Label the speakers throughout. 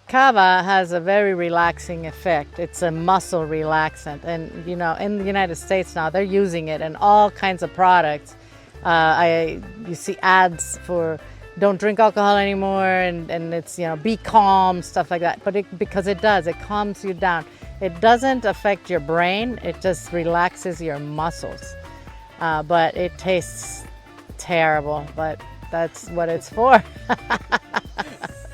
Speaker 1: Kava has a very relaxing effect. It's a muscle relaxant, and you know, in the United States now they're using it in all kinds of products. You see ads for don't drink alcohol anymore, and it's, you know, be calm, stuff like that. But because it calms you down. It doesn't affect your brain. It just relaxes your muscles. But it tastes terrible. But that's what it's for.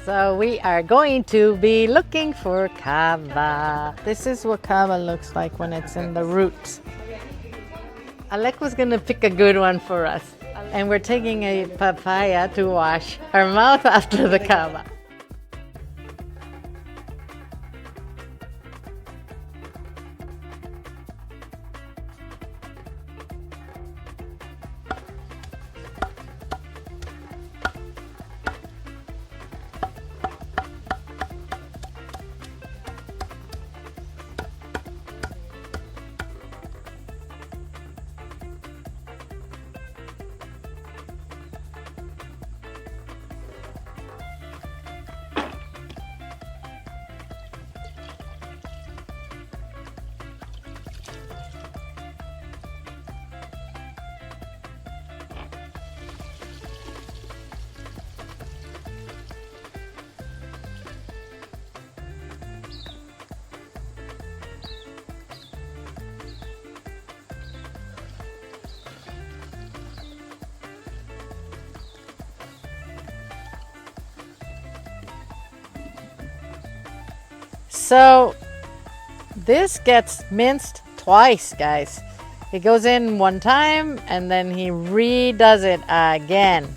Speaker 1: So we are going to be looking for kava. This is what kava looks like when it's in the root. Alec was going to pick a good one for us. And we're taking a papaya to wash our mouth after the kava. So this gets minced twice, guys. It goes in one time and then he redoes it again.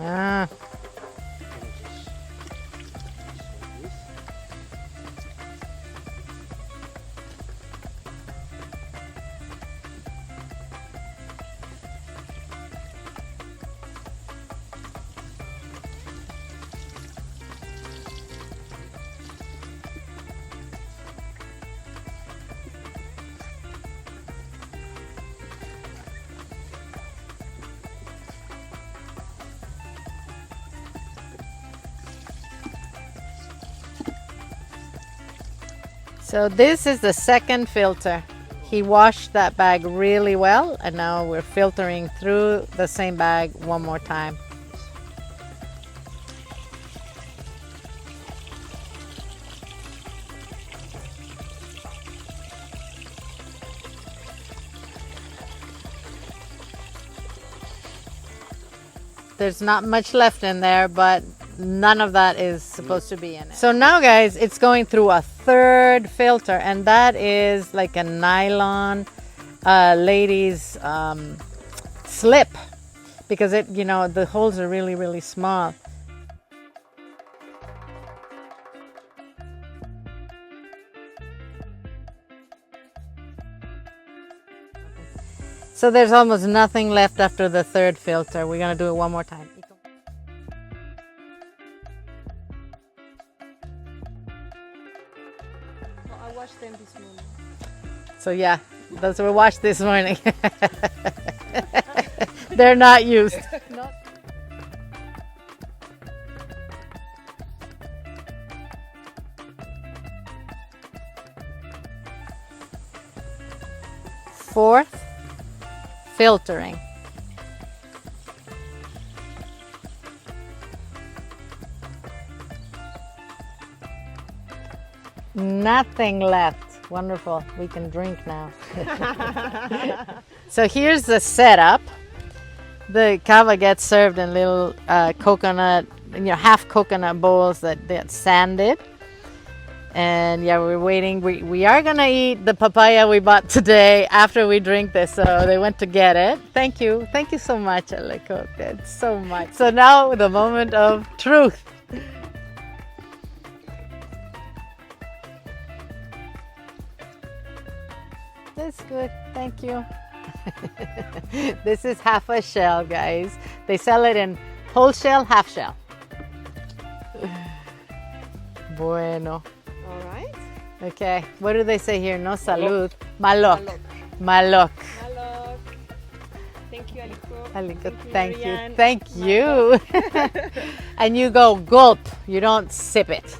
Speaker 1: Ah. So this is the second filter. He washed that bag really well, and now we're filtering through the same bag one more time. There's not much left in there, but none of that is supposed to be in it. So now, guys, it's going through a third filter, and that is like a nylon ladies slip, because it, you know, the holes are really, really small. So there's almost nothing left after the third filter. We're gonna do it one more time.
Speaker 2: I washed them this morning.
Speaker 1: So yeah, those were washed this morning. They're not used.
Speaker 2: Not.
Speaker 1: Fourth, filtering. Nothing left. Wonderful. We can drink now. So here's the setup. The kava gets served in little coconut, half coconut bowls that get sanded. And yeah, we're waiting. We are gonna eat the papaya we bought today after we drink this. So they went to get it. Thank you so much, Aliko. That's so much. So now the moment of truth. That's good. Thank you. This is half a shell, guys. They sell it in whole shell, half shell. Bueno.
Speaker 2: All right.
Speaker 1: Okay. What do they say here? No salud. Malok. Malok.
Speaker 2: Hello. Thank you, Aliko.
Speaker 1: Aliko,
Speaker 2: Thank
Speaker 1: thank
Speaker 2: you,
Speaker 1: you.
Speaker 2: Marianne.
Speaker 1: Thank you. And you go gulp. You don't sip it.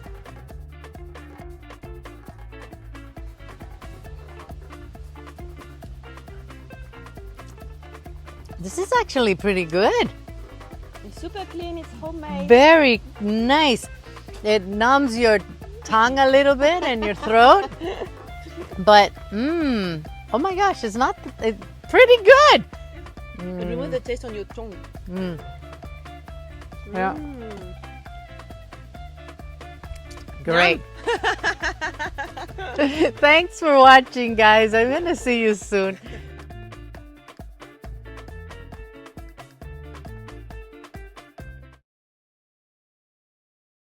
Speaker 1: This is actually pretty good.
Speaker 2: It's super clean. It's homemade.
Speaker 1: Very nice. It numbs your tongue a little bit and your throat. But, oh my gosh, it's pretty good.
Speaker 2: It removes the taste on your tongue.
Speaker 1: Yeah. Great. Thanks for watching, guys. I'm going to see you soon.